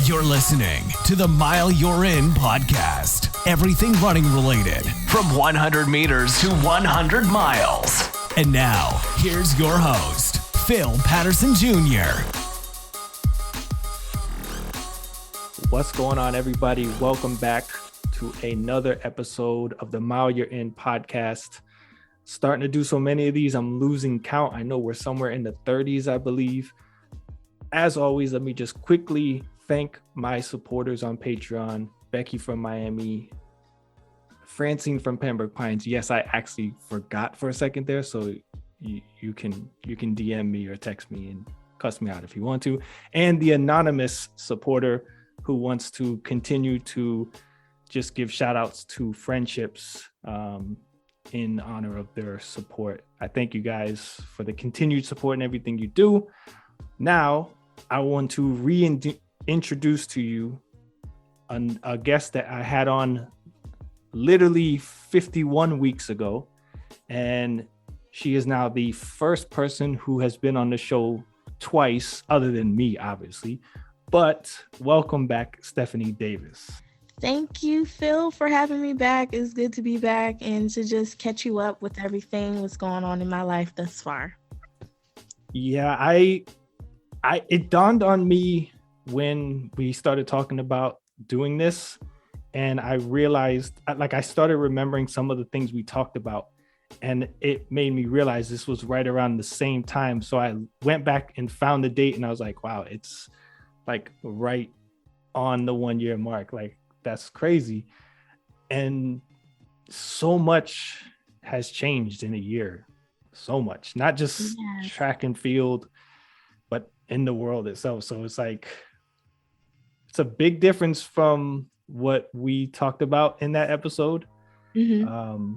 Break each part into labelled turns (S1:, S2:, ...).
S1: You're listening to the Mile You're In podcast. Everything running related from 100 meters to 100 miles. And now, here's your host, Phil Patterson Jr.
S2: What's going on, everybody? Welcome back to another episode of the Mile You're In podcast. Starting to do so many of these, I'm losing count. I know we're somewhere in the 30s, I believe. As always, let me just quickly thank my supporters on Patreon. Becky from Miami, Francine from Pembroke Pines. Yes, I actually forgot for a second there, so you can DM me or text me and cuss me out if you want to. And the anonymous supporter who wants to continue to just give shout outs to friendships in honor of their support. I thank you guys for the continued support and everything you do. Now, I want to reintroduce to you a guest that I had on literally 51 weeks ago. And she is now the first person who has been on the show twice, other than me, obviously. But welcome back, Stephanie Davis.
S3: Thank you, Phil, for having me back. It's good to be back and to just catch you up with everything that's going on in my life thus far.
S2: Yeah, it dawned on me when we started talking about doing this, and I realized, I started remembering some of the things we talked about, and it made me realize this was right around the same time. So I went back and found the date, and I was like, wow, it's like right on the 1 year mark. Like, that's crazy. And so much has changed in a year. So much, not just track and field, but in the world itself. So it's like, it's a big difference from what we talked about in that episode. Mm-hmm.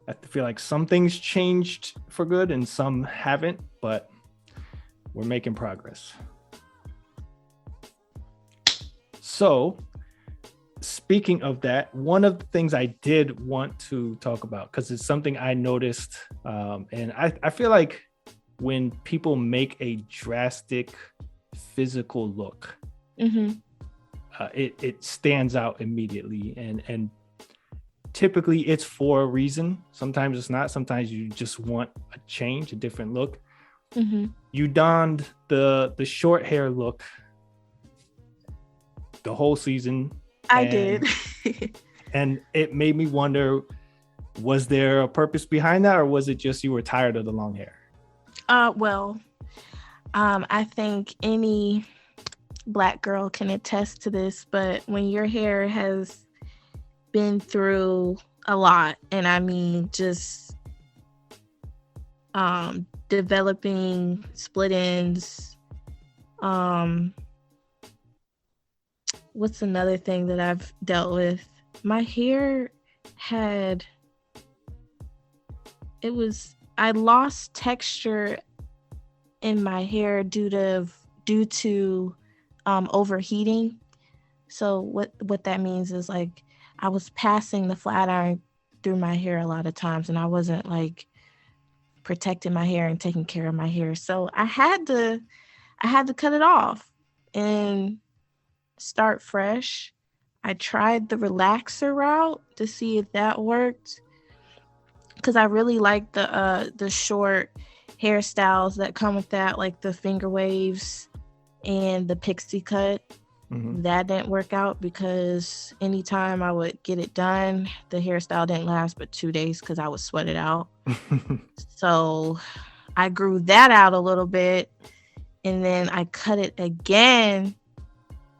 S2: I feel like some things changed for good and some haven't, but we're making progress. So speaking of that, one of the things I did want to talk about, because it's something I noticed, and I feel like when people make a drastic physical look, mm-hmm. It stands out immediately, and typically it's for a reason. Sometimes it's not. Sometimes you just want a change, a different look. Mm-hmm. You donned the short hair look the whole season.
S3: I did.
S2: And it made me wonder, was there a purpose behind that, or was it just you were tired of the long hair?
S3: I think any Black girl can attest to this, but when your hair has been through a lot, and I mean just developing split ends, what's another thing that I've dealt with? My hair I lost texture in my hair due to overheating. So what that means is, like, I was passing the flat iron through my hair a lot of times, and I wasn't like protecting my hair and taking care of my hair. So I had to cut it off and start fresh. I tried the relaxer route to see if that worked, because I really like the short hairstyles that come with that, like the finger waves and the pixie cut. Mm-hmm. That didn't work out, because anytime I would get it done, the hairstyle didn't last but 2 days because I would sweat it out. So I grew that out a little bit, and then I cut it again.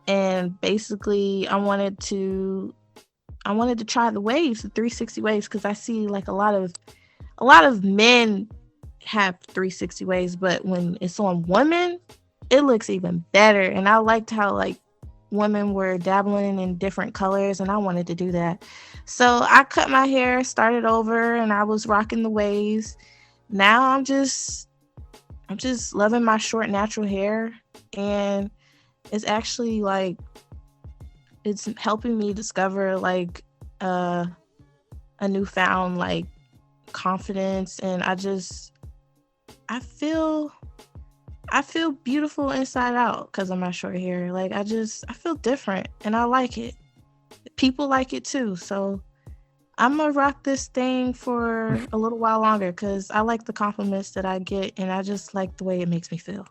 S3: And basically I wanted to try the waves, the 360 waves, because I see like a lot of men have 360 waves, but when it's on women, it looks even better. And I liked how like women were dabbling in different colors, and I wanted to do that. So I cut my hair, started over, and I was rocking the waves. Now I'm just loving my short natural hair, and it's actually like, it's helping me discover like a newfound like confidence. And I feel I feel beautiful inside out because of my short hair. Like I feel different and I like it. People like it too. So I'm gonna rock this thing for a little while longer because I like the compliments that I get and I just like the way it makes me feel.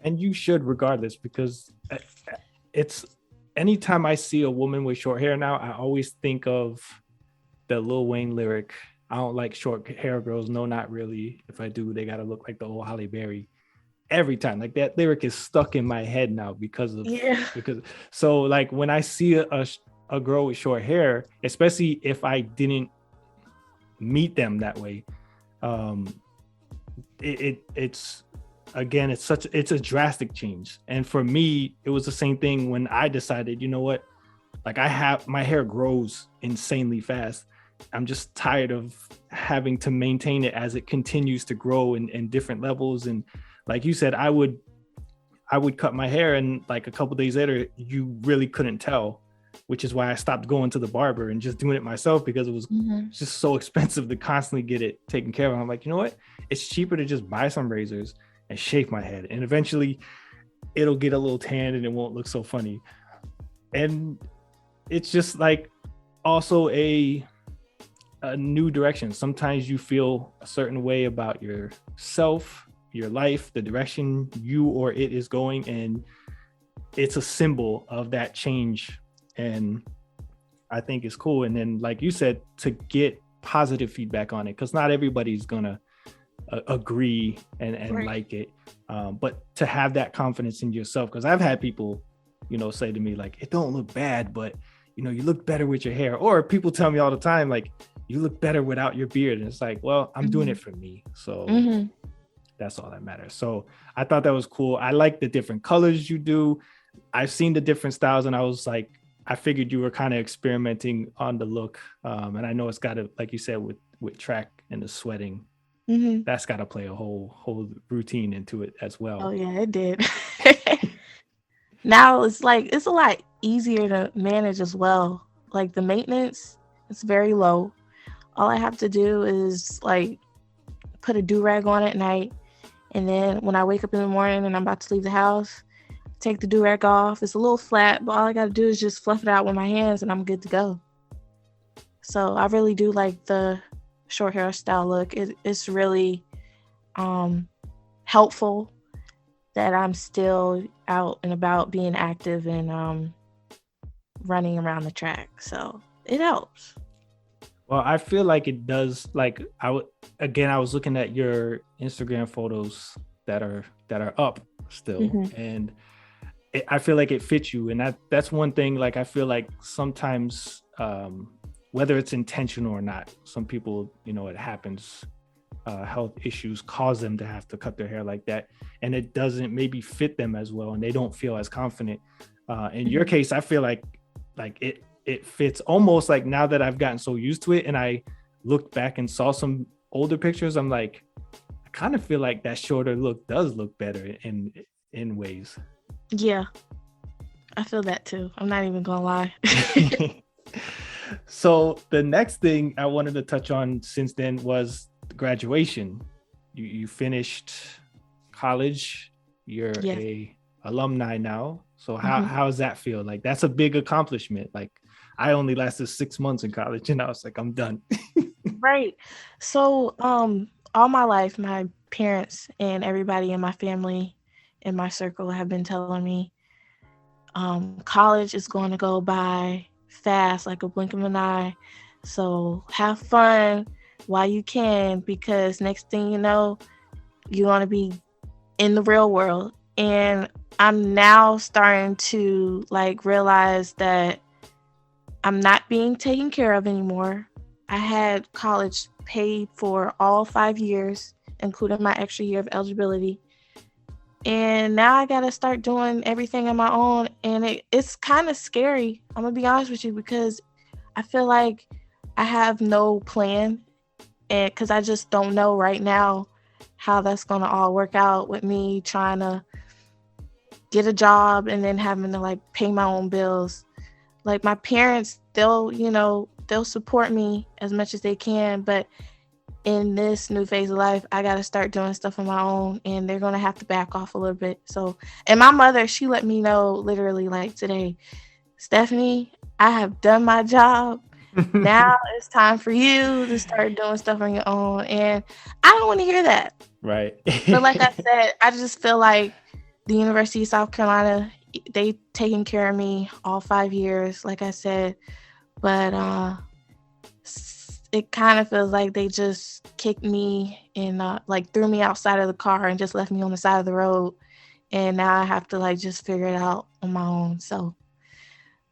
S2: And you should, regardless, because it's anytime I see a woman with short hair now, I always think of the Lil Wayne lyric. I don't like short hair girls. No, not really. If I do, they gotta look like the old Halle Berry. Every time, like that lyric is stuck in my head now because so like when I see a girl with short hair, especially if I didn't meet them that way, it's again, it's a drastic change. And for me, it was the same thing when I decided, you know what, like my hair grows insanely fast. I'm just tired of having to maintain it as it continues to grow in different levels. And like you said, I would cut my hair and like a couple days later, you really couldn't tell, which is why I stopped going to the barber and just doing it myself because it was just so expensive to constantly get it taken care of. I'm like, you know what? It's cheaper to just buy some razors and shave my head. And eventually it'll get a little tan and it won't look so funny. And it's just like also a new direction. Sometimes you feel a certain way about yourself, your life, the direction you or it is going, and it's a symbol of that change. And I think it's cool. And then, like you said, to get positive feedback on it, because not everybody's gonna agree and right. like it, but to have that confidence in yourself, because I've had people, say to me like, it don't look bad, but you look better with your hair. Or people tell me all the time like, you look better without your beard. And it's like, well, I'm doing it for me, so that's all that matters. So I thought that was cool. I like the different colors you do. I've seen the different styles, and I was like, I figured you were kind of experimenting on the look, and I know it's got to, like you said, with track and the sweating, that's got to play a whole routine into it as well.
S3: Oh yeah, it did. Now it's a lot easier to manage as well. Like the maintenance, it's very low. All I have to do is like put a do-rag on at night, and then when I wake up in the morning and I'm about to leave the house, take the do-rag off. It's a little flat, but all I got to do is just fluff it out with my hands and I'm good to go. So I really do like the short hairstyle look. It's really helpful that I'm still out and about being active and running around the track. So it helps.
S2: Well, I feel like it does. Like I was looking at your Instagram photos that are up still, and I feel like it fits you. And that's one thing. Like I feel like sometimes, whether it's intentional or not, some people, it happens. Health issues cause them to have to cut their hair like that, and it doesn't maybe fit them as well, and they don't feel as confident. In your case, I feel like it fits almost. Like now that I've gotten so used to it, and I looked back and saw some older pictures, I'm like, I kind of feel like that shorter look does look better in ways.
S3: Yeah, I feel that too. I'm not even gonna lie.
S2: So the next thing I wanted to touch on since then was graduation. You finished college. You're a alumni now. So how does that feel? Like that's a big accomplishment. Like I only lasted 6 months in college and I was like, I'm done.
S3: Right. So all my life, my parents and everybody in my family, in my circle, have been telling me college is going to go by fast, like a blink of an eye. So have fun while you can, because next thing you know, you want to be in the real world. And I'm now starting to like realize that I'm not being taken care of anymore. I had college paid for all 5 years, including my extra year of eligibility. And now I got to start doing everything on my own. And it's kind of scary, I'm going to be honest with you, because I feel like I have no plan. And because I just don't know right now how that's going to all work out with me trying to get a job and then having to like pay my own bills. Like my parents, they'll support me as much as they can, but in this new phase of life, I got to start doing stuff on my own, and they're going to have to back off a little bit. So, and my mother, she let me know literally like today, Stephanie, I have done my job. Now it's time for you to start doing stuff on your own. And I don't want to hear that.
S2: Right.
S3: But like I said, I just feel like the University of South Carolina, they taken care of me all 5 years, like I said. But it kind of feels like they just kicked me and like threw me outside of the car and just left me on the side of the road. And now I have to like just figure it out on my own. So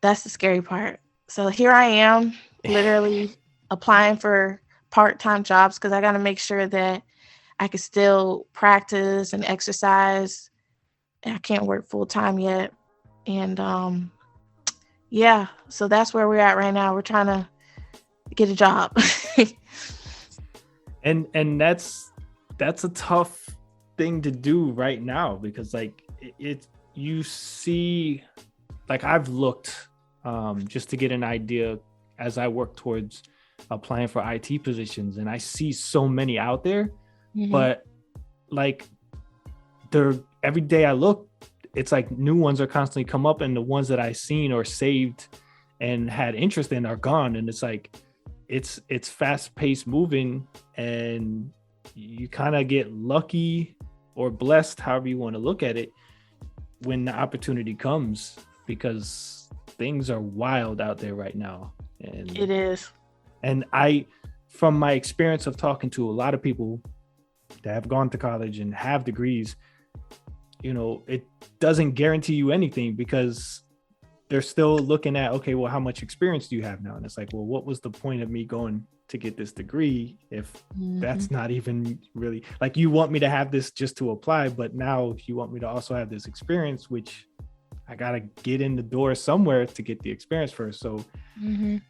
S3: that's the scary part. So here I am, literally applying for part-time jobs because I got to make sure that I can still practice and exercise. I can't work full-time yet. And yeah, so that's where we're at right now. We're trying to get a job.
S2: and that's a tough thing to do right now because like it you see, like I've looked just to get an idea as I work towards applying for IT positions, and I see so many out there, but like every day I look, it's like new ones are constantly come up, and the ones that I seen or saved and had interest in are gone. And it's like it's fast paced moving, and you kind of get lucky or blessed, however you want to look at it, when the opportunity comes, because things are wild out there right now. And
S3: it is.
S2: And from my experience of talking to a lot of people that have gone to college and have degrees, you know, it doesn't guarantee you anything because they're still looking at, okay, well, how much experience do you have now? And it's like, well, what was the point of me going to get this degree if that's not even really, like, you want me to have this just to apply, but now you want me to also have this experience, which I got to get in the door somewhere to get the experience first. So, you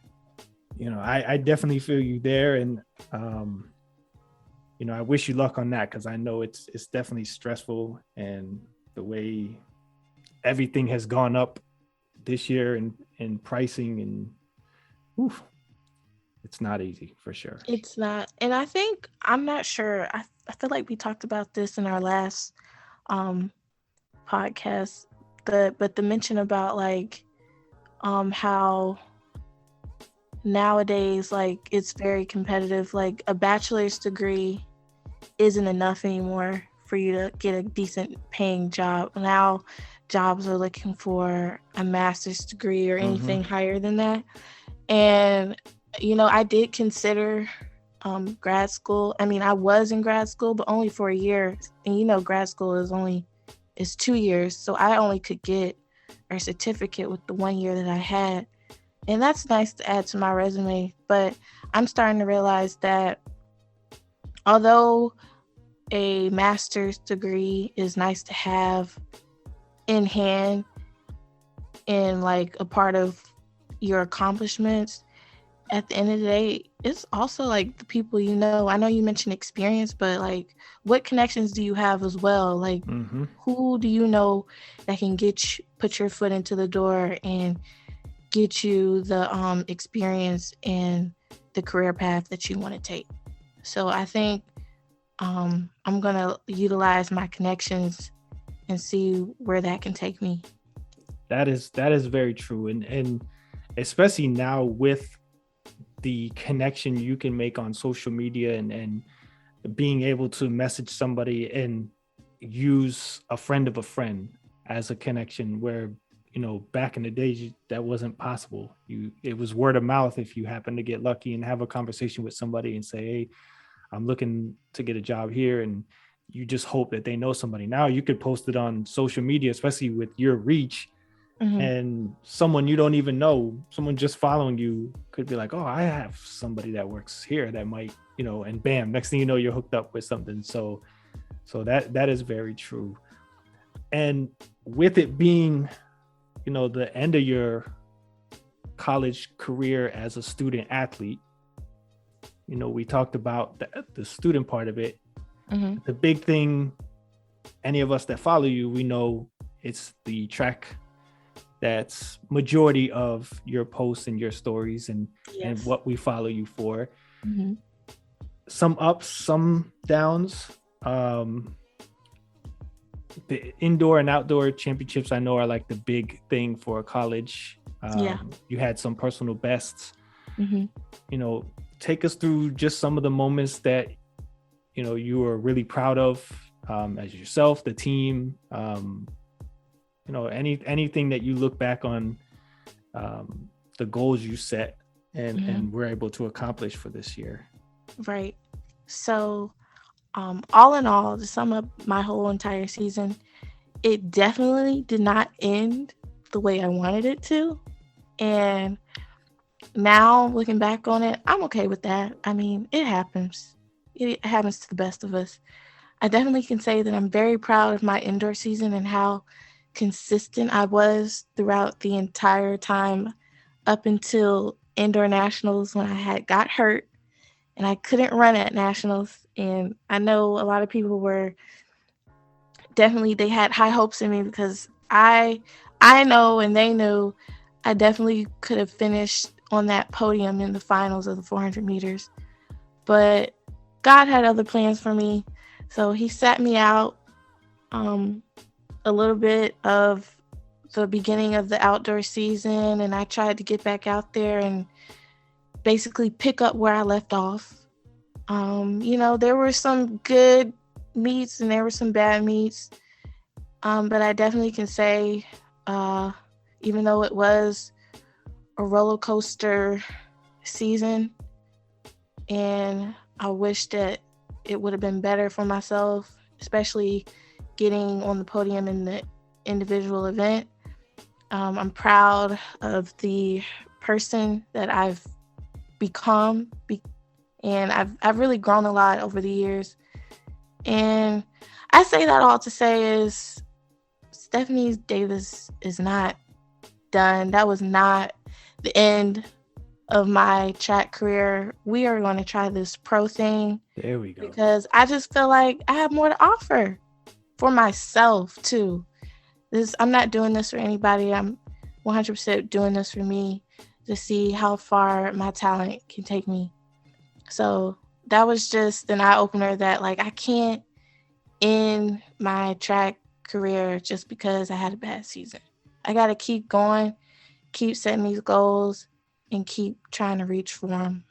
S2: know, I definitely feel you there. And, you know, I wish you luck on that, because I know it's definitely stressful, and the way everything has gone up this year in pricing, and oof, it's not easy for sure.
S3: It's not. And I think, I'm not sure, I feel like we talked about this in our last podcast, but the mention about like how nowadays like it's very competitive. Like a bachelor's degree isn't enough anymore for you to get a decent paying job. Now jobs are looking for a master's degree or anything higher than that. And you know, I did consider grad school. I mean, I was in grad school, but only for a year. And you know, grad school is 2 years. So I only could get a certificate with the 1 year that I had. And that's nice to add to my resume. But I'm starting to realize that although a master's degree is nice to have in hand and like a part of your accomplishments, at the end of the day, it's also like the people you know. I know you mentioned experience, but like what connections do you have as well? Like who do you know that can put your foot into the door and get you the experience and the career path that you want to take? So I think I'm gonna utilize my connections and see where that can take me.
S2: That is very true, and especially now with the connection you can make on social media and being able to message somebody and use a friend of a friend as a connection, where, you know, back in the days that wasn't possible. It was word of mouth. If you happen to get lucky and have a conversation with somebody and say, hey, I'm looking to get a job here, and you just hope that they know somebody. Now you could post it on social media, especially with your reach, and someone you don't even know, someone just following you could be like, oh, I have somebody that works here that might, you know, and bam, next thing you know, you're hooked up with something. So that is very true. And with it being, you know, the end of your college career as a student athlete, you know, we talked about the student part of it. The big thing, any of us that follow you, we know it's the track that's majority of your posts and your stories and what we follow you for. some ups, some downs. The indoor and outdoor championships I know are like the big thing for college. You had some personal bests. Take us through just some of the moments that you were really proud of, as yourself, the team, anything that you look back on, the goals you set and were able to accomplish for this year.
S3: Right. So all in all, to sum up my whole entire season, it definitely did not end the way I wanted it to. And now looking back on it, I'm okay with that. I mean, it happens. It happens to the best of us. I definitely can say that I'm very proud of my indoor season and how consistent I was throughout the entire time up until indoor nationals when I got hurt and I couldn't run at nationals. And I know a lot of people were they had high hopes in me because I know and they knew I definitely could have finished on that podium in the finals of the 400 meters. But God had other plans for me. So he sat me out a little bit of the beginning of the outdoor season, and I tried to get back out there and basically pick up where I left off. There were some good meets and there were some bad meets, but I definitely can say, even though it was a roller coaster season, and I wish that it would have been better for myself, especially getting on the podium in the individual event. I'm proud of the person that I've become, and I've really grown a lot over the years. And I say that all to say is Stephanie Davis is not done. That was not the end of my track career. We are going to try this pro thing.
S2: There we go.
S3: Because I just feel like I have more to offer for myself too. I'm not doing this for anybody. I'm 100% doing this for me to see how far my talent can take me. So that was just an eye-opener that like I can't end my track career just because I had a bad season. I got to keep going, keep setting these goals, and keep trying to reach for them.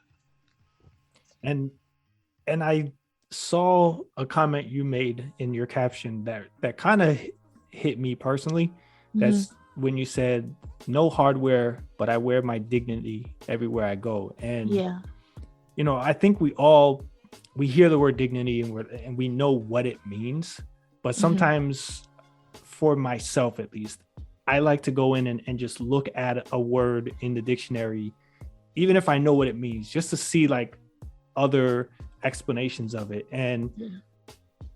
S2: And I saw a comment you made in your caption that kind of hit me personally. That's when you said, "No hardware, but I wear my dignity everywhere I go." And I think we hear the word dignity and we know what it means, but sometimes for myself at least, I like to go in and just look at a word in the dictionary, even if I know what it means, just to see like other explanations of it. And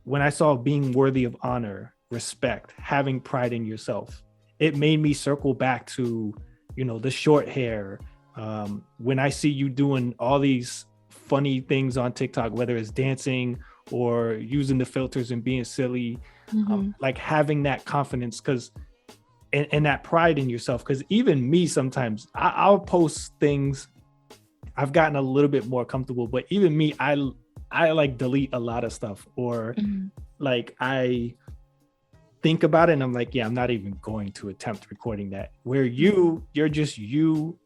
S2: when I saw being worthy of honor, respect, having pride in yourself, it made me circle back to, the short hair. When I see you doing all these funny things on TikTok, whether it's dancing or using the filters and being silly, like having that confidence and that pride in yourself. Because even me, sometimes I'll post things. I've gotten a little bit more comfortable, but even me, I like delete a lot of stuff, or like I think about it and I'm like, I'm not even going to attempt recording that. Where you're just you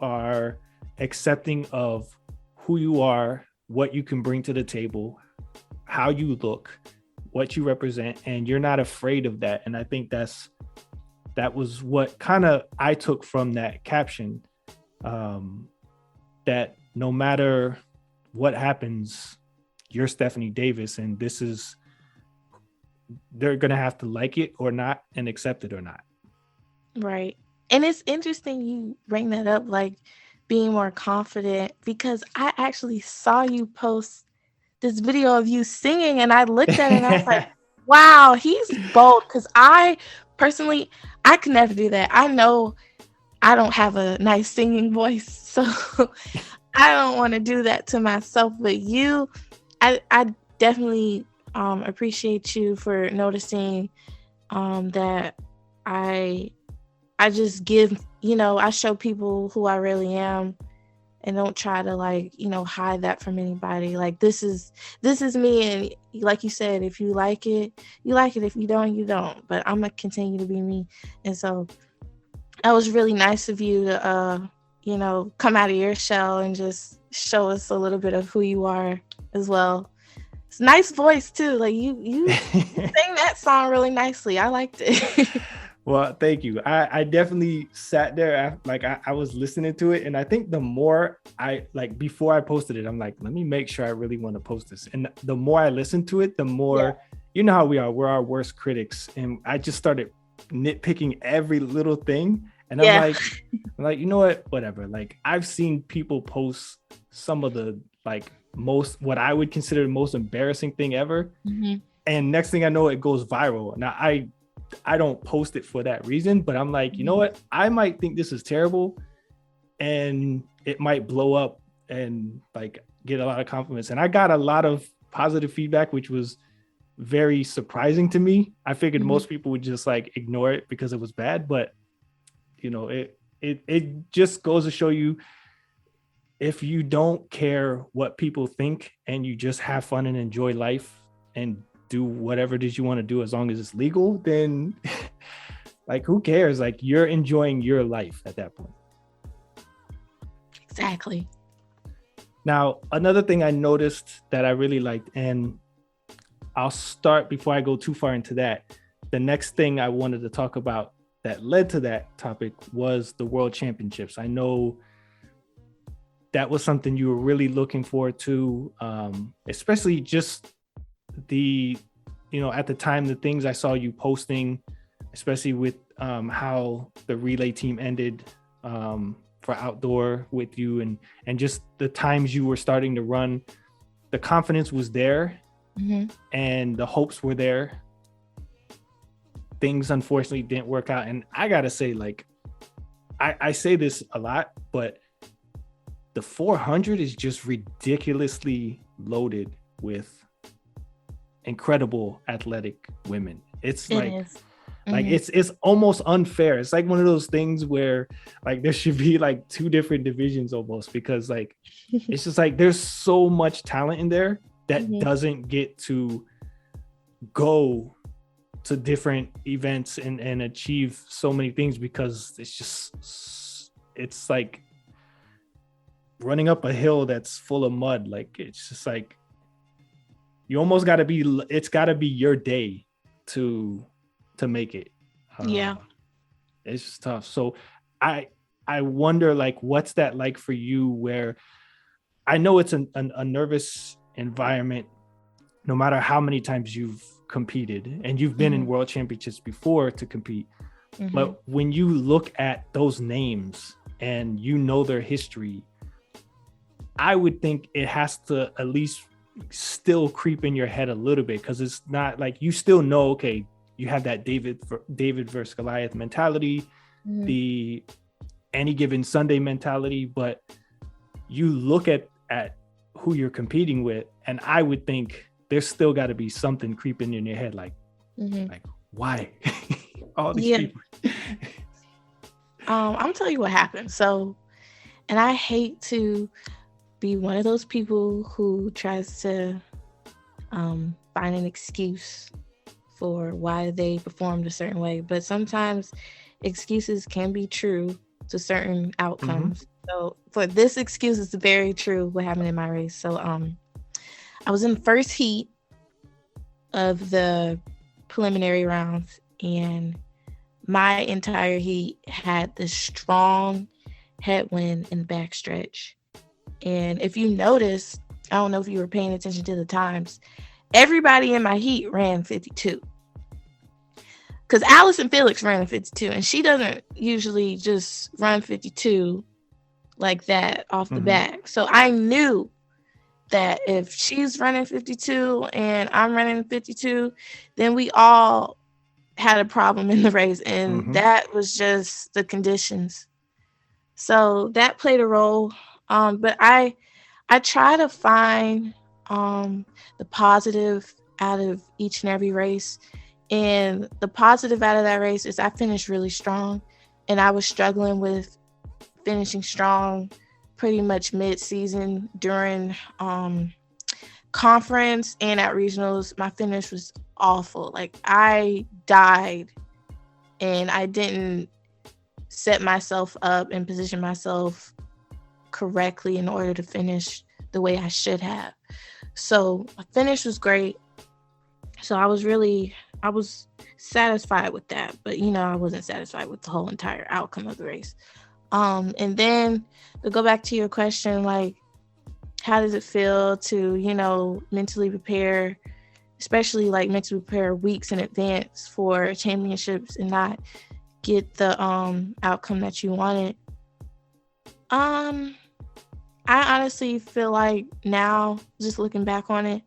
S2: are accepting of who you are, what you can bring to the table, how you look, what you represent, and you're not afraid of that. And I think that was what kind of I took from that caption, that no matter what happens, you're Stephanie Davis, and they're going to have to like it or not and accept it or not.
S3: Right. And it's interesting you bring that up, like being more confident, because I actually saw you post this video of you singing and I looked at it and I was like, wow, he's bold. Because I personally, I could never do that. I know I don't have a nice singing voice, so I don't want to do that to myself. But I definitely appreciate you for noticing that I just give, I show people who I really am, and don't try to like, hide that from anybody. Like this is me, and like you said, if you like it, you like it. If you don't, you don't. But I'm gonna continue to be me. And so that was really nice of you to come out of your shell and just show us a little bit of who you are as well. It's a nice voice too. Like you sang that song really nicely. I liked it.
S2: Well, thank you. I definitely sat there, I was listening to it, and I think the more before I posted it, I'm like, let me make sure I really want to post this. And the more I listened to it, the more, you know how we are, we're our worst critics. And I just started nitpicking every little thing. And I'm like, you know what, whatever. Like I've seen people post some of the what I would consider the most embarrassing thing ever. Mm-hmm. And next thing I know, it goes viral. Now I don't post it for that reason, but I'm like, you know what? I might think this is terrible and it might blow up and get a lot of compliments. And I got a lot of positive feedback, which was very surprising to me. I figured most people would just ignore it because it was bad, but it just goes to show you, if you don't care what people think and you just have fun and enjoy life and do whatever it is you want to do, as long as it's legal, then who cares? You're enjoying your life at that point.
S3: Exactly.
S2: Now, another thing I noticed that I really liked, and I'll start before I go too far into that. The next thing I wanted to talk about that led to that topic was the World Championships. I know that was something you were really looking forward to, especially just at the time, the things I saw you posting, especially with how the relay team ended for outdoor with you, and just the times you were starting to run, the confidence was there, and the hopes were there. Things unfortunately didn't work out. And I gotta say, I say this a lot, but the 400 is just ridiculously loaded with incredible athletic women. It's it's almost unfair. It's like one of those things where there should be two different divisions almost, because it's just there's so much talent in there that doesn't get to go to different events and achieve so many things, because it's like running up a hill that's full of mud. It's just you almost gotta be, it's gotta be your day to make it. It's just tough. So I wonder what's that like for you, where I know it's a nervous environment no matter how many times you've competed, and you've been in world championships before to compete. But when you look at those names and their history, I would think it has to at least still creep in your head a little bit, because it's not you still know, okay, you have that David versus Goliath mentality, the any given Sunday mentality, but you look at who you're competing with, and I would think there's still got to be something creeping in your head, why all these people.
S3: I'm tell you what happened. So, and I hate to be one of those people who tries to find an excuse for why they performed a certain way, but sometimes excuses can be true to certain outcomes. So for this excuse, it's very true what happened in my race. So I was in the first heat of the preliminary rounds, and my entire heat had this strong headwind in the backstretch. And if you notice, I don't know if you were paying attention to the times, everybody in my heat ran 52. Because Allison Felix ran a 52, and she doesn't usually just run 52 like that off the bat. So I knew that if she's running 52 and I'm running 52, then we all had a problem in the race. And that was just the conditions. So that played a role. But I try to find the positive out of each and every race. And the positive out of that race is I finished really strong, and I was struggling with finishing strong pretty much mid-season during conference and at regionals, my finish was awful. Like, I died and I didn't set myself up and position myself correctly in order to finish the way I should have. So my finish was great. So I was satisfied with that, but I wasn't satisfied with the whole entire outcome of the race. And then to go back to your question, like, how does it feel to, mentally prepare, especially like mentally prepare weeks in advance for championships and not get the outcome that you wanted? I honestly feel like now, just looking back on it,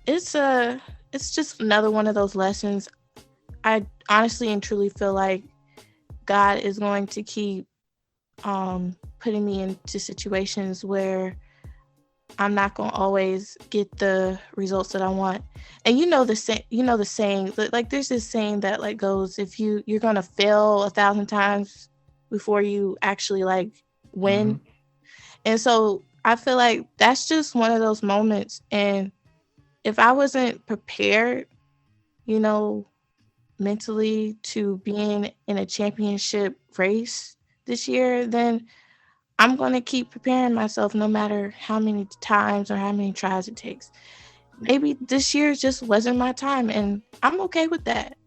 S3: it's just another one of those lessons. I honestly and truly feel like God is going to keep putting me into situations where I'm not going to always get the results that I want. And the saying, like, there's this saying that like goes, if you're going to fail 1,000 times before you actually like win. Mm-hmm. And so I feel like that's just one of those moments. And if I wasn't prepared, mentally to being in a championship race this year, then I'm going to keep preparing myself no matter how many times or how many tries it takes. Maybe this year just wasn't my time, and I'm okay with that.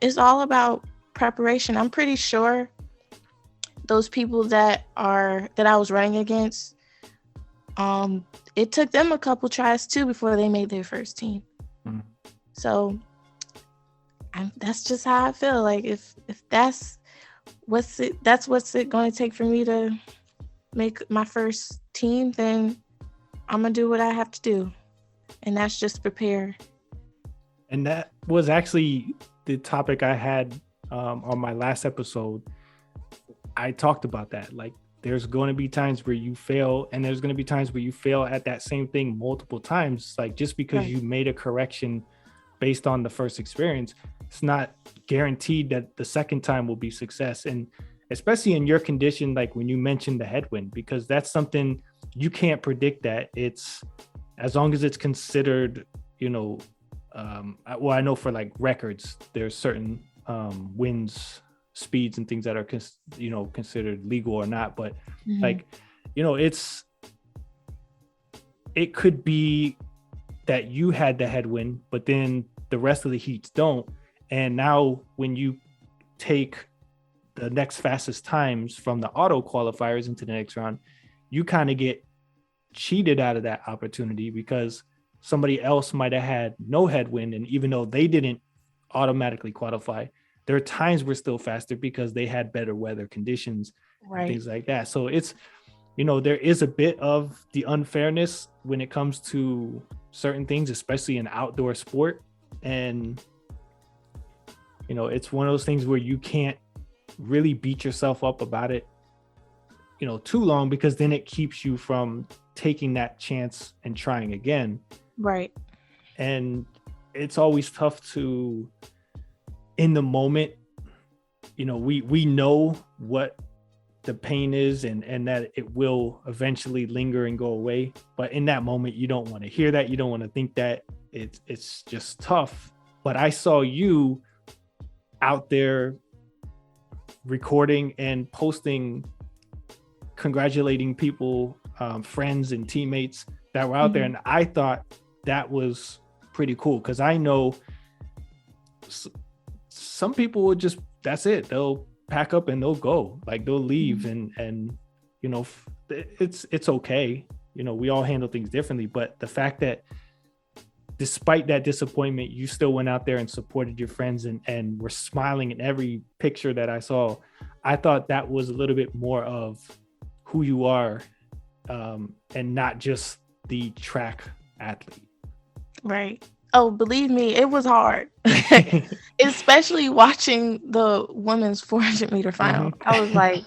S3: It's all about preparation. I'm pretty sure those people that I was running against, it took them a couple tries too before they made their first team. Mm. So that's just how I feel. Like, if that's what's it going to take for me to make my first team, then I'm gonna do what I have to do, and that's just prepare.
S2: And that was actually the topic I had on my last episode. I talked about that. Like, there's going to be times where you fail, and there's going to be times where you fail at that same thing multiple times. Like, just because right. You made a correction based on the first experience, it's not guaranteed that the second time will be success. And especially in your condition, like when you mentioned the headwind, because that's something you can't predict. That it's, as long as it's considered, I know for like records, there's certain winds, speeds and things that are considered legal or not, but mm-hmm. like it could be that you had the headwind, but then the rest of the heats don't, and now when you take the next fastest times from the auto qualifiers into the next round, you kind of get cheated out of that opportunity because somebody else might have had no headwind, and even though they didn't automatically qualify, there are times we're still faster because they had better weather conditions, right, and things like that. So it's, there is a bit of the unfairness when it comes to certain things, especially in outdoor sport. And, it's one of those things where you can't really beat yourself up about it, too long, because then it keeps you from taking that chance and trying again.
S3: Right.
S2: And it's always tough to, in the moment, we know what the pain is and that it will eventually linger and go away. But in that moment, you don't want to hear that. You don't want to think that. It's just tough. But I saw you out there recording and posting, congratulating people, friends and teammates that were out mm-hmm. there. And I thought that was pretty cool, because I know some people will just, that's it. They'll pack up and they'll go, like they'll leave. Mm-hmm. and it's okay. We all handle things differently, but the fact that despite that disappointment, you still went out there and supported your friends and were smiling in every picture that I saw, I thought that was a little bit more of who you are, and not just the track athlete.
S3: Right. Oh, believe me, it was hard, especially watching the women's 400 meter final. Mm-hmm. I was like,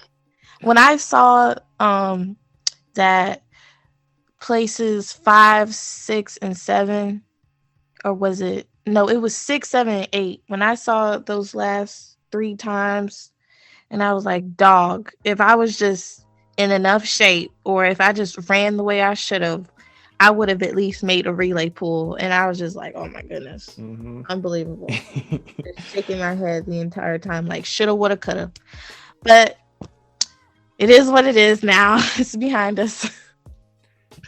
S3: when I saw that places 5, 6, and 7, or was it? No, it was 6, 7, and 8. When I saw those last 3 times And I was like, dog, if I was just in enough shape, or if I just ran the way I should have, I would have at least made a relay pool. And I was just like, oh my goodness, unbelievable. Just shaking my head the entire time, like shoulda, woulda, coulda. But it is what it is now. It's behind us.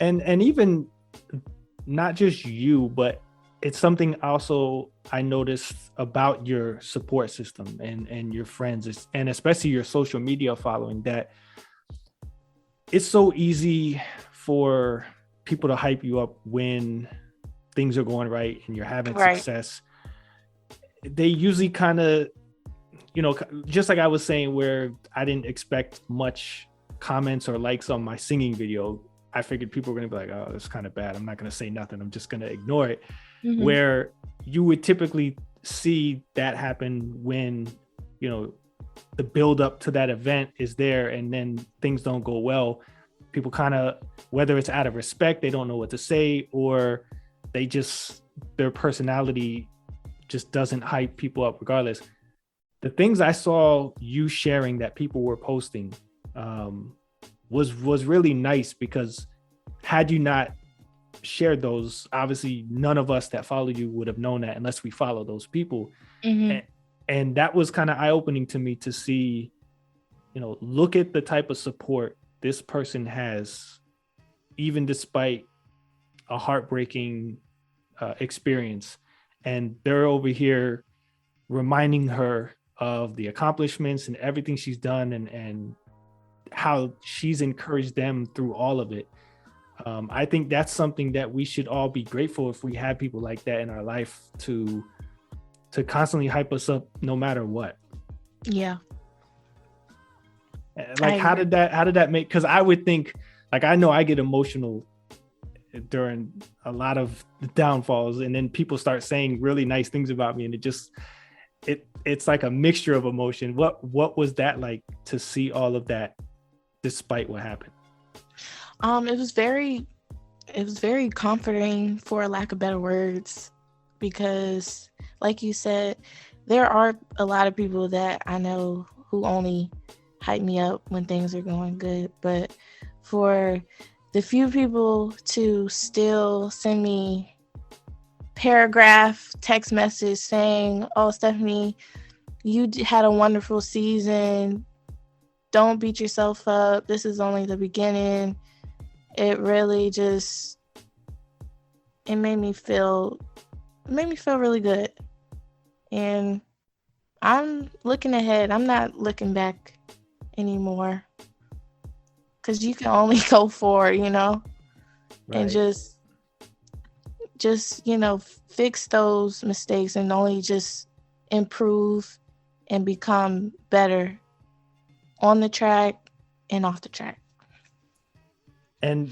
S2: And even not just you, but it's something also I noticed about your support system and your friends, and especially your social media following, that it's so easy for people to hype you up when things are going right and you're having success. They usually kind of, just like I was saying, where I didn't expect much comments or likes on my singing video. I figured people were going to be like, oh, it's kind of bad. I'm not going to say nothing. I'm just going to ignore it. Mm-hmm. Where you would typically see that happen when, the build up to that event is there and then things don't go well. People kind of, whether it's out of respect, they don't know what to say, or their personality just doesn't hype people up regardless. The things I saw you sharing that people were posting was really nice, because had you not shared those, obviously none of us that follow you would have known that unless we follow those people. Mm-hmm. And that was kind of eye-opening to me to see, look at the type of support this person has, even despite a heartbreaking experience. And they're over here reminding her of the accomplishments and everything she's done, and how she's encouraged them through all of it. I think that's something that we should all be grateful if we have people like that in our life to constantly hype us up no matter what.
S3: Yeah.
S2: Like, how did that make, because I would think, like, I know I get emotional during a lot of the downfalls, and then people start saying really nice things about me, and it's like a mixture of emotion. What was that like to see all of that despite what happened?
S3: It was very comforting, for lack of better words, because like you said, there are a lot of people that I know who only hype me up when things are going good. But for the few people to still send me paragraph text message saying, oh, Stephanie, you had a wonderful season. Don't beat yourself up. This is only the beginning. It really just, it made me feel really good. And I'm looking ahead. I'm not looking back anymore, because you can only go forward, right. And just fix those mistakes and only just improve and become better on the track and off the track.
S2: And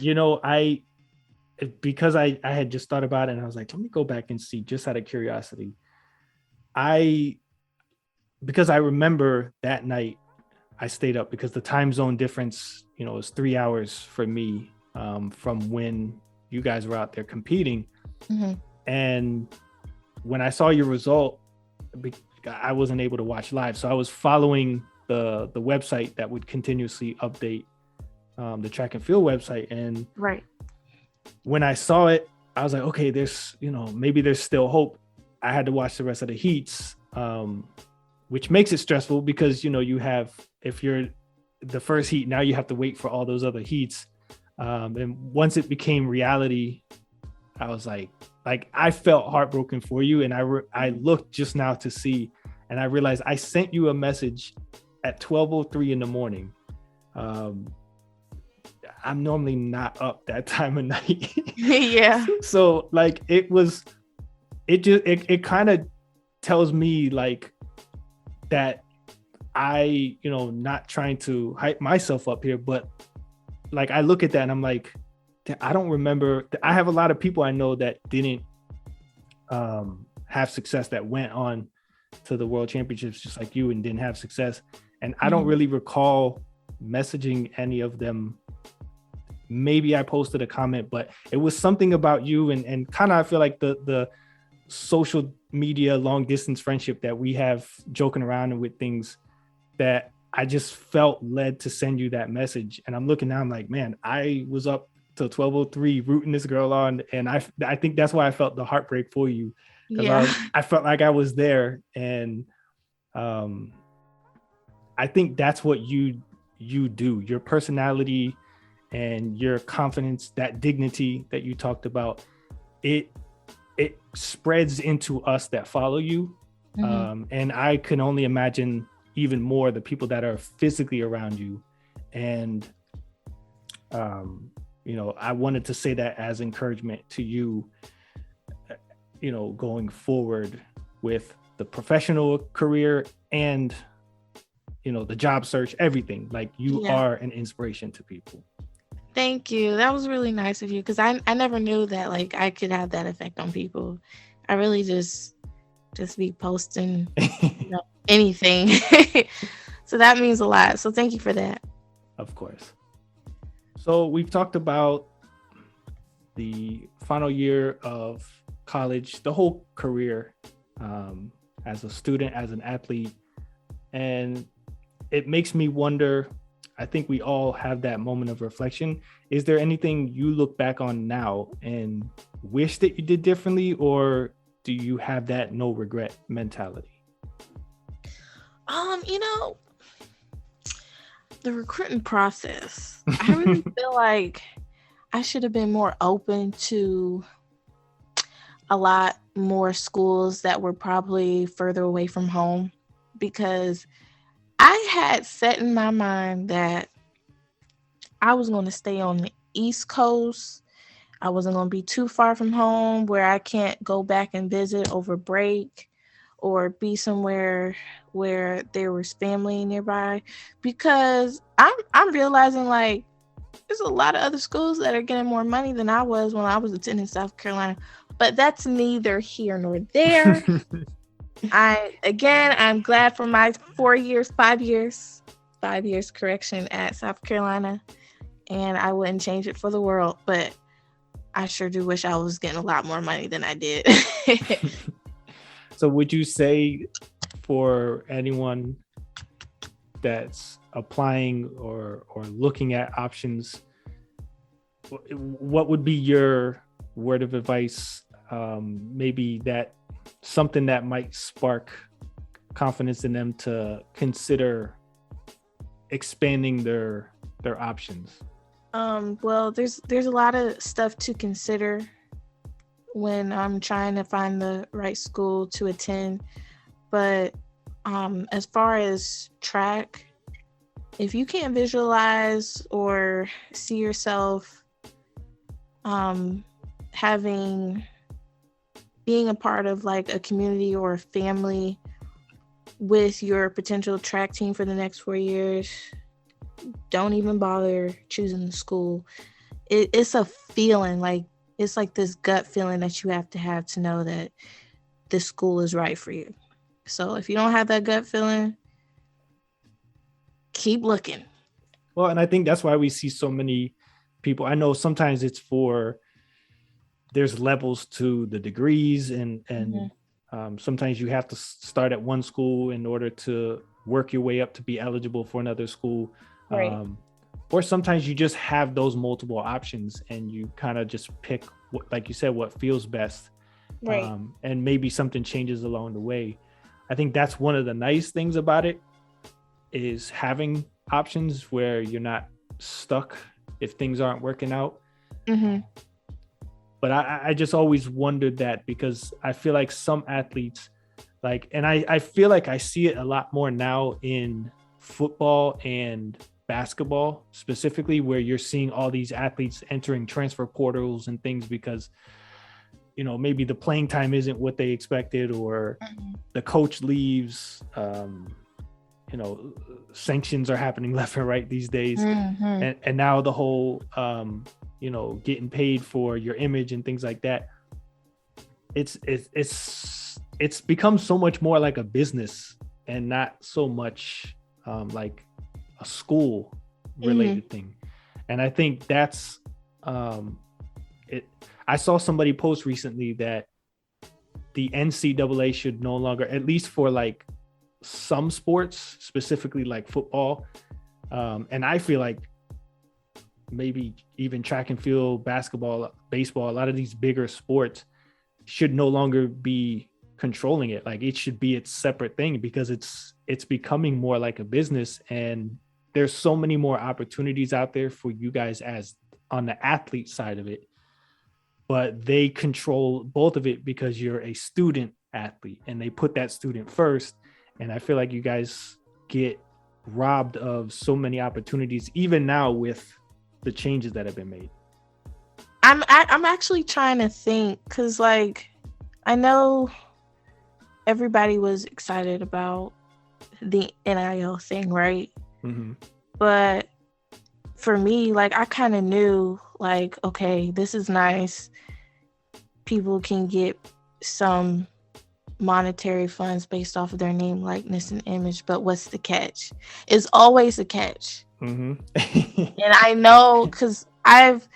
S2: because I had just thought about it, and I was like, let me go back and see, just out of curiosity. Because I remember that night I stayed up, because the time zone difference, is 3 hours for me from when you guys were out there competing. Mm-hmm. And when I saw your result, I wasn't able to watch live. So I was following the website that would continuously update the track and field website. And
S3: right.
S2: When I saw it, I was like, okay, there's, maybe there's still hope. I had to watch the rest of the heats, which makes it stressful, because, you have, if you're the first heat, now you have to wait for all those other heats. And once it became reality, I was like I felt heartbroken for you. And I looked just now to see, and I realized I sent you a message at 12:03 in the morning. I'm normally not up that time of night.
S3: Yeah.
S2: So like it kind of tells me like that I, not trying to hype myself up here, but like I look at that and I'm like, I don't remember. I have a lot of people I know that didn't have success, that went on to the world championships just like you and didn't have success. And I don't really recall messaging any of them. Maybe I posted a comment, but it was something about you and kind of, I feel like the social media long distance friendship that we have joking around with things, that I just felt led to send you that message. And I'm looking now, I'm like, man, I was up till 12:03 rooting this girl on. And I think that's why I felt the heartbreak for you. Because I felt like I was there. And I think that's what you do. Your personality and your confidence, that dignity that you talked about, it spreads into us that follow you. And I can only imagine even more the people that are physically around you. And I wanted to say that as encouragement to you, going forward with the professional career and the job search, everything. Like you are an inspiration to people.
S3: Thank you. That was really nice of you, because I never knew that like I could have that effect on people. I really just be posting anything. So that means a lot. So thank you for that.
S2: Of course. So we've talked about the final year of college, the whole career, as a student, as an athlete. And it makes me wonder, I think we all have that moment of reflection. Is there anything you look back on now and wish that you did differently, or do you have that no regret mentality?
S3: The recruiting process, I really feel like I should have been more open to a lot more schools that were probably further away from home, because I had set in my mind that I was going to stay on the East Coast. I wasn't going to be too far from home where I can't go back and visit over break, or be somewhere where there was family nearby, because I'm realizing like there's a lot of other schools that are getting more money than I was when I was attending South Carolina, but that's neither here nor there. I'm glad for my 5 years correction at South Carolina, and I wouldn't change it for the world, but I sure do wish I was getting a lot more money than I did.
S2: So would you say, for anyone that's applying or looking at options, what would be your word of advice? Maybe that something that might spark confidence in them to consider expanding their options?
S3: Well, there's a lot of stuff to consider when I'm trying to find the right school to attend. But as far as track, if you can't visualize or see yourself being a part of like a community or a family with your potential track team for the next 4 years, don't even bother choosing the school. It's a feeling, like it's like this gut feeling that you have to know that this school is right for you. So if you don't have that gut feeling, keep looking.
S2: Well, and I think that's why we see so many people. I know sometimes it's there's levels to the degrees, and sometimes you have to start at one school in order to work your way up to be eligible for another school.
S3: Right.
S2: Or sometimes you just have those multiple options and you kind of just pick, like you said, what feels best.
S3: Right.
S2: And maybe something changes along the way. I think that's one of the nice things about it, is having options where you're not stuck if things aren't working out.
S3: Mm-hmm.
S2: But I just always wondered that, because I feel like some athletes, and I feel like I see it a lot more now in football and basketball specifically, where you're seeing all these athletes entering transfer portals and things because, maybe the playing time isn't what they expected, or the coach leaves, sanctions are happening left and right these days. And now the whole, getting paid for your image and things like that. It's become so much more like a business and not so much like a school related thing. And I think that's it. I saw somebody post recently that the NCAA should no longer, at least for like some sports, specifically like football. And I feel like maybe even track and field, basketball, baseball, a lot of these bigger sports should no longer be controlling it. Like it should be its separate thing, because it's becoming more like a business, and there's so many more opportunities out there for you guys as on the athlete side of it, but they control both of it because you're a student athlete and they put that student first. And I feel like you guys get robbed of so many opportunities, even now with the changes that have been made.
S3: I'm actually trying to think, because like I know everybody was excited about the NIL thing, right? Mm-hmm. But for me, like I kind of knew, like, okay, this is nice. People can get some monetary funds based off of their name, likeness, and image, but what's the catch? It's always a catch. Mm-hmm. And I know, because I've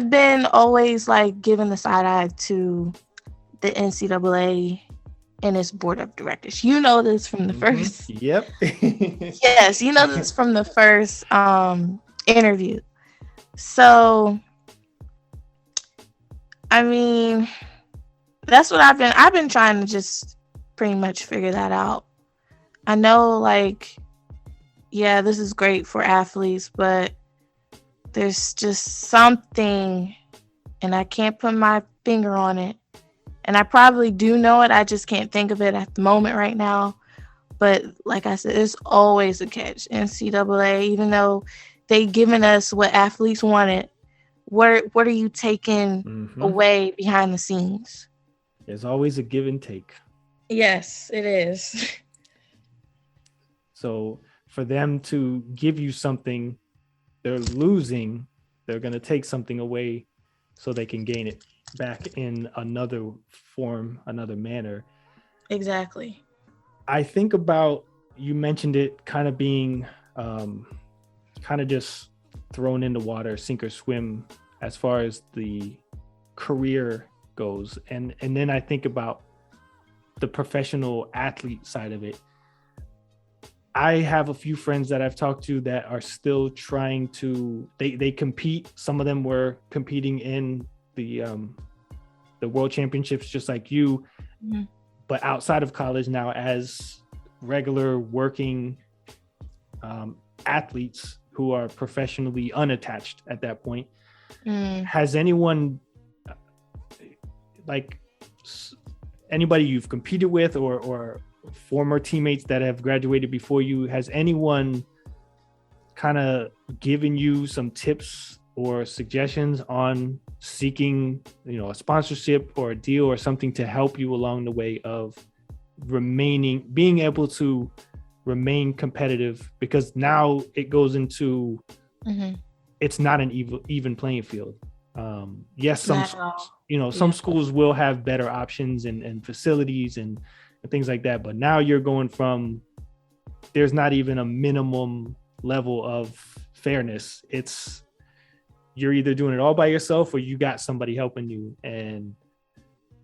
S3: been always like giving the side eye to the NCAA and its board of directors. You know this from the first.
S2: Yep.
S3: Yes, you know this from the first interview. So, I mean, that's what I've been trying to just pretty much figure that out. I know, like, yeah, this is great for athletes, but there's just something, and I can't put my finger on it. And I probably do know it. I just can't think of it at the moment right now. But like I said, there's always a catch. NCAA, even though they've given us what athletes wanted, what are you taking away behind the scenes?
S2: There's always a give and take.
S3: Yes, it is.
S2: So for them to give you something, they're losing. They're going to take something away so they can gain it back in another form, another manner.
S3: Exactly.
S2: I think about, you mentioned it kind of being kind of just thrown in the water, sink or swim, as far as the career goes. And then I think about the professional athlete side of it. I have a few friends that I've talked to that are still trying to, they compete. Some of them were competing in the world championships, just like you, but outside of college now as regular working athletes who are professionally unattached at that point. Has anyone, like anybody you've competed with or former teammates that have graduated before you, has anyone kind of given you some tips or suggestions on seeking, a sponsorship or a deal or something to help you along the way of being able to remain competitive? Because now it goes into, it's not an even playing field. Yes, some schools will have better options and facilities and things like that, but now you're going from, there's not even a minimum level of fairness. It's, you're either doing it all by yourself or you got somebody helping you. And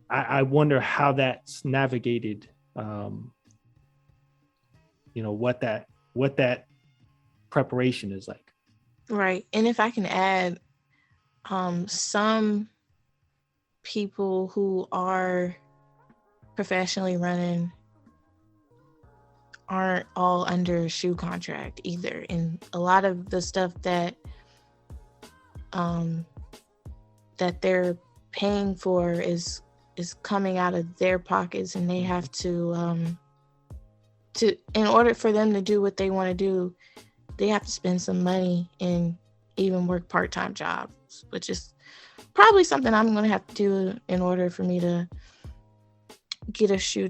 S2: I wonder how that's navigated, what that preparation is like.
S3: Right. And if I can add, some people who are professionally running aren't all under shoe contract either. And a lot of the stuff that they're paying for is coming out of their pockets, and they have to in order for them to do what they want to do, they have to spend some money and even work part-time jobs, which is probably something I'm going to have to do in order for me to get a shoe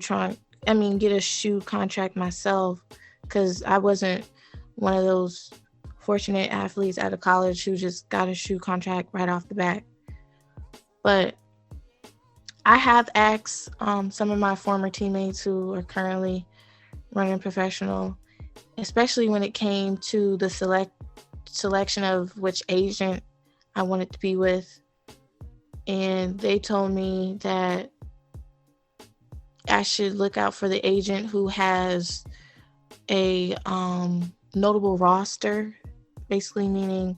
S3: contract myself, because I wasn't one of those fortunate athletes out of college who just got a shoe contract right off the bat. But I have asked some of my former teammates who are currently running professional, especially when it came to the selection of which agent I wanted to be with. And they told me that I should look out for the agent who has a notable roster, basically meaning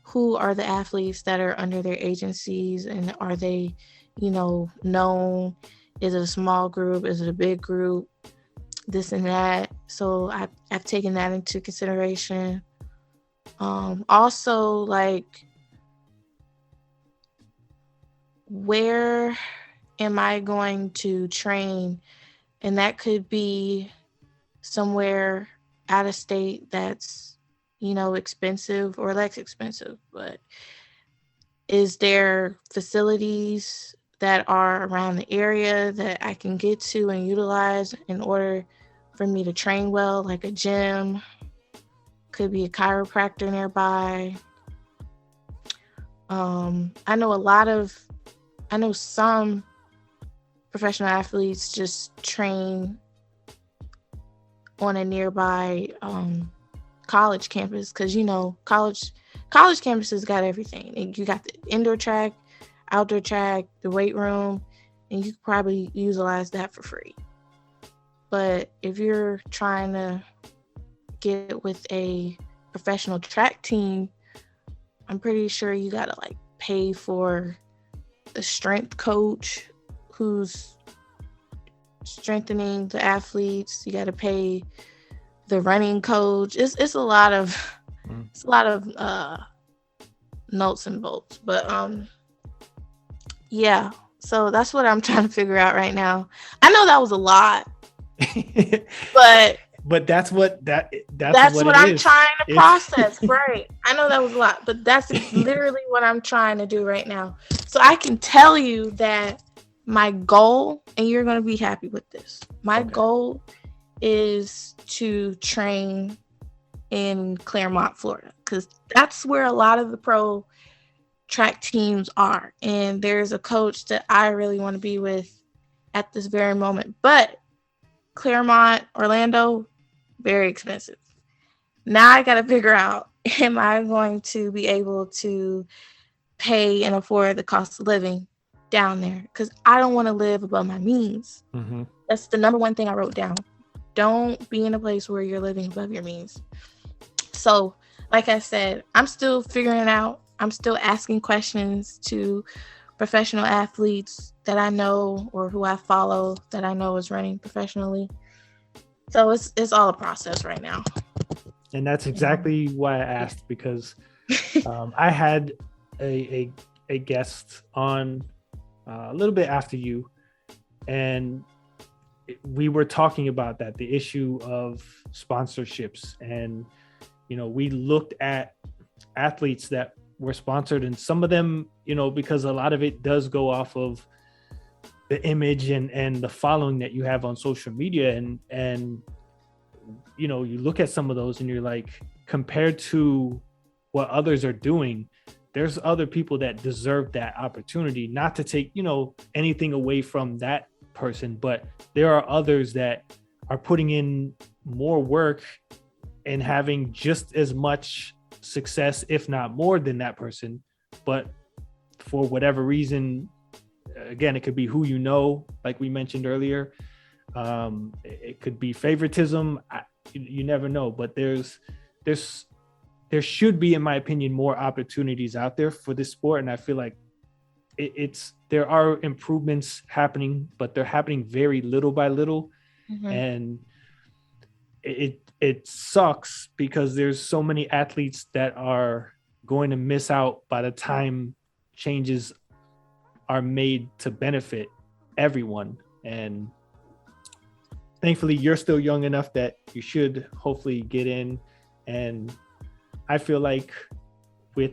S3: who are the athletes that are under their agencies, and are they, known? Is it a small group? Is it a big group? This and that. So I've taken that into consideration. Also, like, where am I going to train? And that could be somewhere out of state that's, expensive or less expensive. But is there facilities that are around the area that I can get to and utilize in order for me to train well, like a gym? Could be a chiropractor nearby. I know some professional athletes just train on a nearby college campus, because college campuses got everything. And you got the indoor track, outdoor track, the weight room, and you could probably utilize that for free. But if you're trying to get with a professional track team, I'm pretty sure you gotta like pay for the strength coach who's strengthening the athletes. You gotta pay the running coach. It's a lot of nuts and bolts. But yeah. So that's what I'm trying to figure out right now. I know that was a lot, but
S2: that's what
S3: I'm trying to process. Right. I know that was a lot, but that's literally what I'm trying to do right now. So I can tell you that my goal, and you're going to be happy with this, my goal is to train in Claremont, Florida, because that's where a lot of the pro track teams are. And there's a coach that I really want to be with at this very moment. But Claremont, Orlando, very expensive. Now I got to figure out, am I going to be able to pay and afford the cost of living down there? Because I don't want to live above my means.
S2: Mm-hmm.
S3: That's the number one thing I wrote down. Don't be in a place where you're living above your means. So, like I said, I'm still figuring it out. I'm still asking questions to professional athletes that I know or who I follow that I know is running professionally. So it's all a process right now.
S2: And that's exactly why I asked, because I had a guest on a little bit after you, and we were talking about that, the issue of sponsorships. And, we looked at athletes that were sponsored, and some of them, because a lot of it does go off of the image and the following that you have on social media. And you look at some of those and you're like, compared to what others are doing, there's other people that deserve that opportunity. Not to take, anything away from that person, but there are others that are putting in more work and having just as much success, if not more than that person. But for whatever reason, again, it could be who like we mentioned earlier. It could be favoritism. You never know, but there should be, in my opinion, more opportunities out there for this sport. And I feel like there are improvements happening, but they're happening very little by little. Mm-hmm. And it sucks because there's so many athletes that are going to miss out by the time changes are made to benefit everyone. And thankfully, you're still young enough that you should hopefully get in. And I feel like with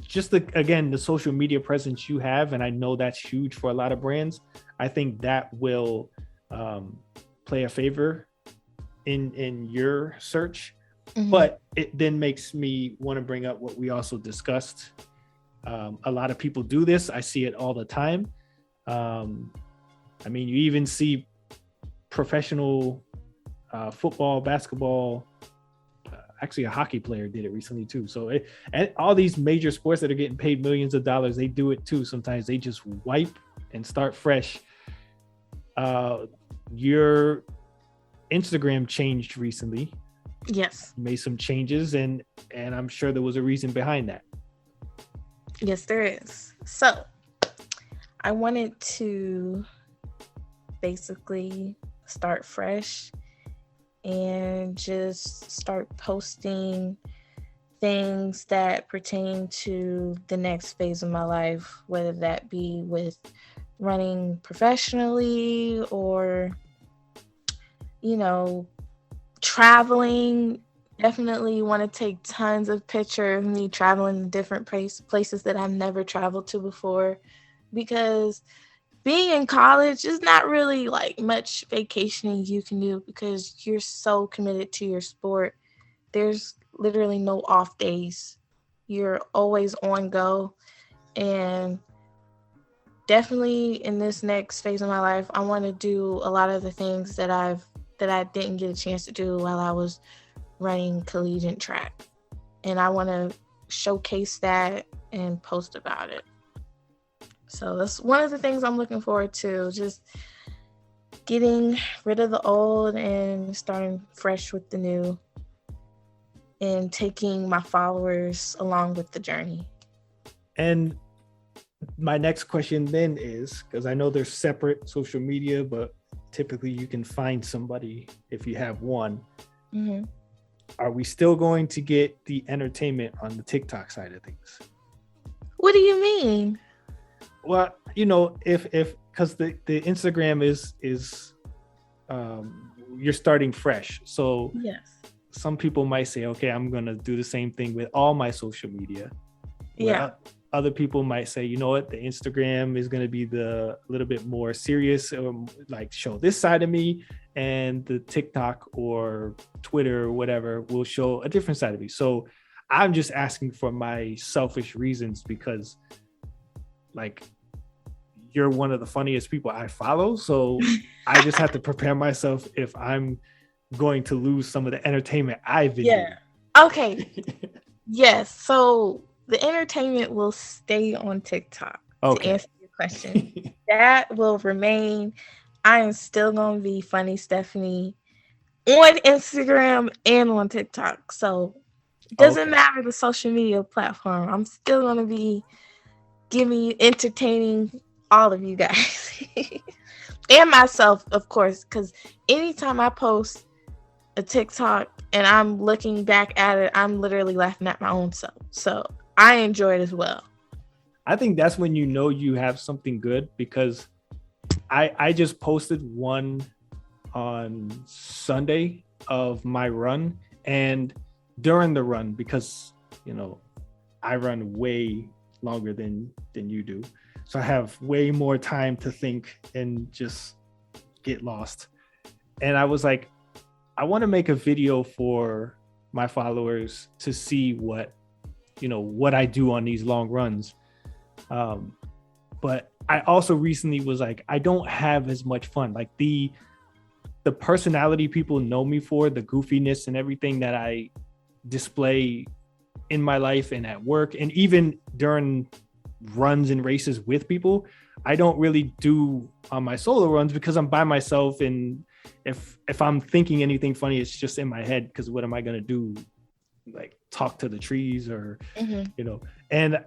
S2: just the social media presence you have, and I know that's huge for a lot of brands, I think that will play a favor in your search. Mm-hmm. But it then makes me want to bring up what we also discussed. A lot of people do this. I see it all the time. You even see professional football, basketball. Actually, a hockey player did it recently too. So and all these major sports that are getting paid millions of dollars, they do it too. Sometimes they just wipe and start fresh. You're Instagram changed recently.
S3: Yes.
S2: Made some changes, and I'm sure there was a reason behind that.
S3: Yes, there is. So I wanted to basically start fresh and just start posting things that pertain to the next phase of my life, whether that be with running professionally or, traveling. Definitely want to take tons of pictures of me traveling to different places that I've never traveled to before, because being in college is not really like much vacationing you can do because you're so committed to your sport. There's literally no off days. You're always on go. And definitely in this next phase of my life, I want to do a lot of the things that I didn't get a chance to do while I was running collegiate track. And I want to showcase that and post about it. So that's one of the things I'm looking forward to, just getting rid of the old and starting fresh with the new and taking my followers along with the journey.
S2: And my next question then is, because I know there's separate social media, but typically you can find somebody if you have one.
S3: Mm-hmm.
S2: Are we still going to get the entertainment on the TikTok side of things?
S3: What do you mean?
S2: Well, if because the Instagram is you're starting fresh. So
S3: yes,
S2: some people might say, okay, I'm going to do the same thing with all my social media.
S3: Yeah.
S2: Other people might say, you know what, the Instagram is going to be the little bit more serious, or like show this side of me, and the TikTok or Twitter or whatever will show a different side of me. So I'm just asking for my selfish reasons, because like you're one of the funniest people I follow. So I just have to prepare myself if I'm going to lose some of the entertainment I've been doing.
S3: Okay. Yes. So the entertainment will stay on TikTok.
S2: Okay.
S3: To answer your question. That will remain. I am still going to be Funny Stephanie on Instagram and on TikTok. So it doesn't matter the social media platform. I'm still going to be entertaining all of you guys. And myself, of course, because anytime I post a TikTok and I'm looking back at it, I'm literally laughing at my own self. So I enjoy it as well.
S2: I think that's when you know you have something good, because I just posted one on Sunday of my run, and during the run, because I run way longer than you do, so I have way more time to think and just get lost. And I was like, I want to make a video for my followers to see what I do on these long runs. But I also recently was like, I don't have as much fun. Like the personality people know me for, the goofiness and everything that I display in my life and at work, and even during runs and races with people, I don't really do on my solo runs because I'm by myself. And if I'm thinking anything funny, it's just in my head, because what am I going to do? Like talk to the trees or, and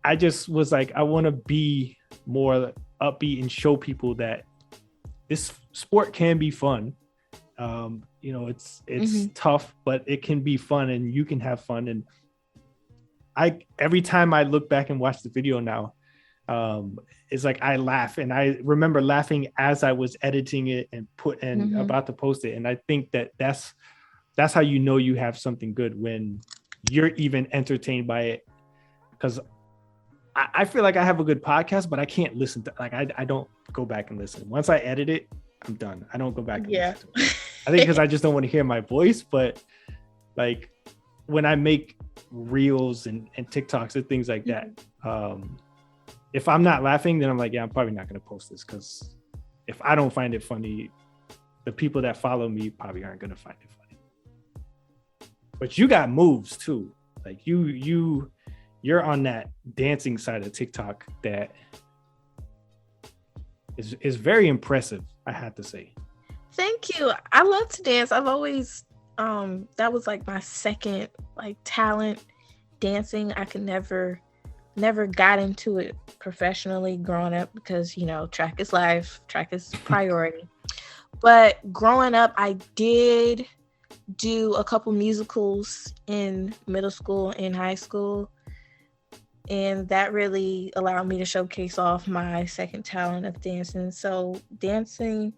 S2: I just was like, I want to be more upbeat and show people that this sport can be fun. It's tough, but it can be fun and you can have fun. And every time I look back and watch the video now, it's like I laugh, and I remember laughing as I was editing it and about to post it. And I think that's how you have something good, when you're even entertained by it. Because I feel like I have a good podcast, but I can't listen to, like, I don't go back and listen. Once I edit it, I'm done. I don't go back and listen to it. I think because I just don't want to hear my voice. But like when I make reels and TikToks and things like that, if I'm not laughing, then I'm like, yeah, I'm probably not going to post this, because if I don't find it funny, the people that follow me probably aren't going to find it funny. But you got moves too. Like you're on that dancing side of TikTok that is very impressive, I have to say.
S3: Thank you. I love to dance. I've always that was like my second like talent, dancing. I could never got into it professionally growing up because, track is life, track is priority. But growing up, I did do a couple musicals in middle school and high school. And that really allowed me to showcase off my second talent of dancing. So dancing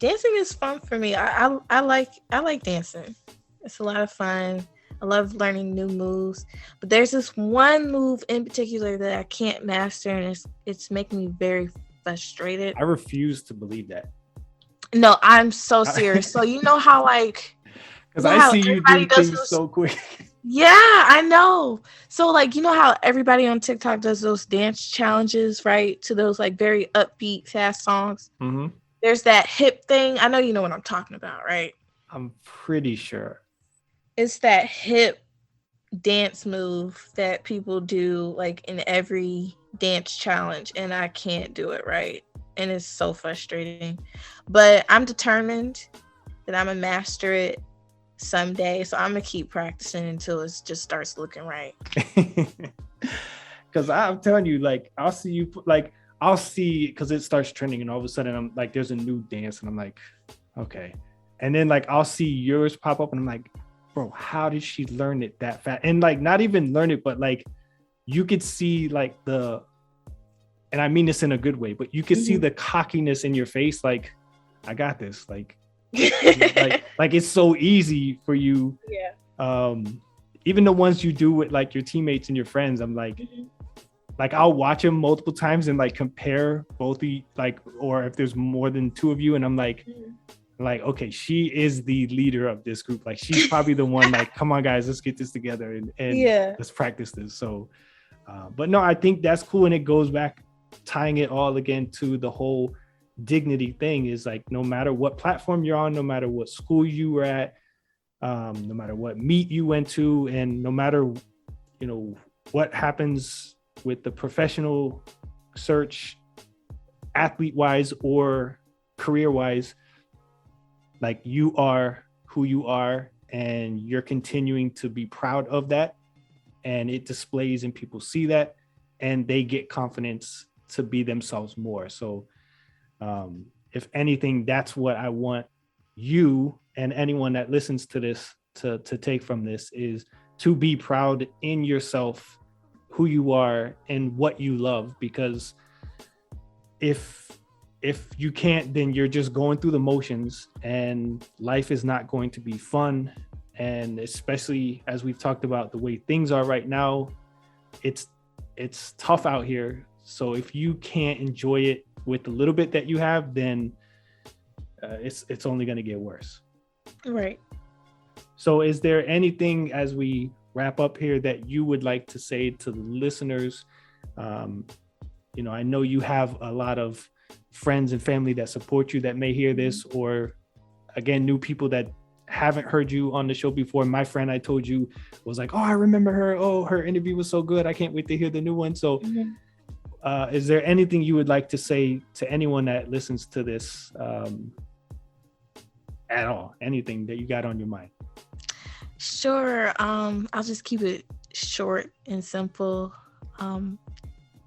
S3: is fun for me. I like dancing. It's a lot of fun. I love learning new moves, but there's this one move in particular that I can't master, and it's making me very frustrated.
S2: I refuse to believe that.
S3: No, I'm so serious. So you know how like,
S2: because I see you do things so quick.
S3: Yeah, I know. So like, you know how everybody on TikTok does those dance challenges, right? To those like very upbeat, fast songs.
S2: Mm-hmm.
S3: There's that hip thing. I know you know what I'm talking about, right?
S2: I'm pretty sure.
S3: It's that hip dance move that people do like in every dance challenge, and I can't do it right. And it's so frustrating. But I'm determined that I'm gonna master it someday. So I'm gonna keep practicing until it just starts looking right.
S2: Because I'm telling you, like, I'll see because it starts trending, and all of a sudden I'm like, there's a new dance, and I'm like, okay. And then like I'll see yours pop up, and I'm like, bro, how did she learn it that fast? And like not even learn it, but like you could see like and I mean this in a good way, but you could see the cockiness in your face, like, I got this. Like like it's so easy for you.
S3: Yeah.
S2: Even the ones you do with like your teammates and your friends, I'm like, like I'll watch them multiple times and like compare both or if there's more than two of you, and I'm like, okay, she is the leader of this group. Like she's probably the one, like, come on guys, let's get this together and let's practice this. So, but no, I think that's cool. And it goes back, tying it all again to the whole dignity thing is like, no matter what platform you're on, no matter what school you were at, no matter what meet you went to, and no matter, what happens with the professional search, athlete wise or career wise, like you are who you are, and you're continuing to be proud of that, and it displays and people see that, and they get confidence to be themselves more. So if anything, that's what I want you and anyone that listens to this to take from this, is to be proud in yourself, who you are and what you love. Because if you can't, then you're just going through the motions, and life is not going to be fun. And especially as we've talked about the way things are right now, it's tough out here. So if you can't enjoy it with the little bit that you have, then it's only going to get worse.
S3: Right.
S2: So is there anything as we wrap up here that you would like to say to the listeners? I know you have a lot of friends and family that support you that may hear this, or again, new people that haven't heard you on the show before. My friend I told you was like, oh, I remember her. Oh, her interview was so good. I can't wait to hear the new one. So is there anything you would like to say to anyone that listens to this at all? Anything that you got on your mind?
S3: Sure. I'll just keep it short and simple.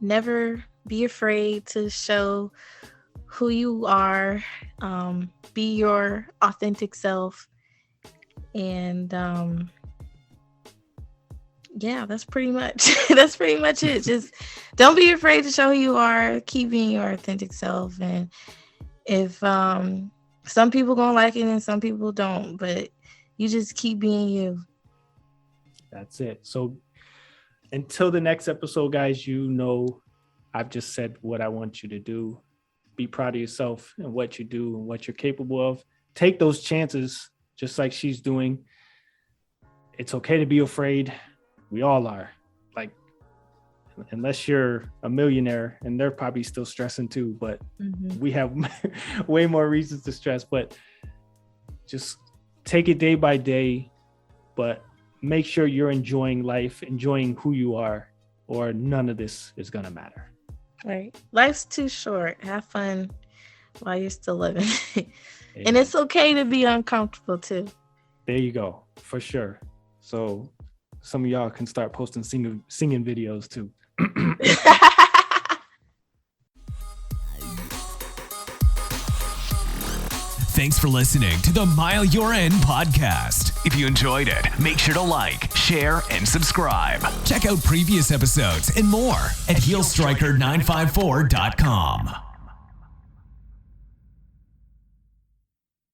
S3: Never be afraid to show who you are. Be your authentic self. And that's pretty much it. Just don't be afraid to show who you are. Keep being your authentic self. And if some people gonna like it and some people don't, but you just keep being you.
S2: That's it. So until the next episode, guys, I've just said what I want you to do. Be proud of yourself and what you do and what you're capable of. Take those chances, just like she's doing. It's okay to be afraid. We all are. Like, unless you're a millionaire, and they're probably still stressing too, but we have way more reasons to stress. But just take it day by day, but make sure you're enjoying life, enjoying who you are, or none of this is going to matter.
S3: Right. Life's too short. Have fun while you're still living. And it's okay to be uncomfortable too.
S2: There you go, for sure. So some of y'all can start posting singing videos too.
S1: Thanks for listening to the Mile You're In podcast. If you enjoyed it, make sure to like, share, and subscribe. Check out previous episodes and more at heelstriker954.com.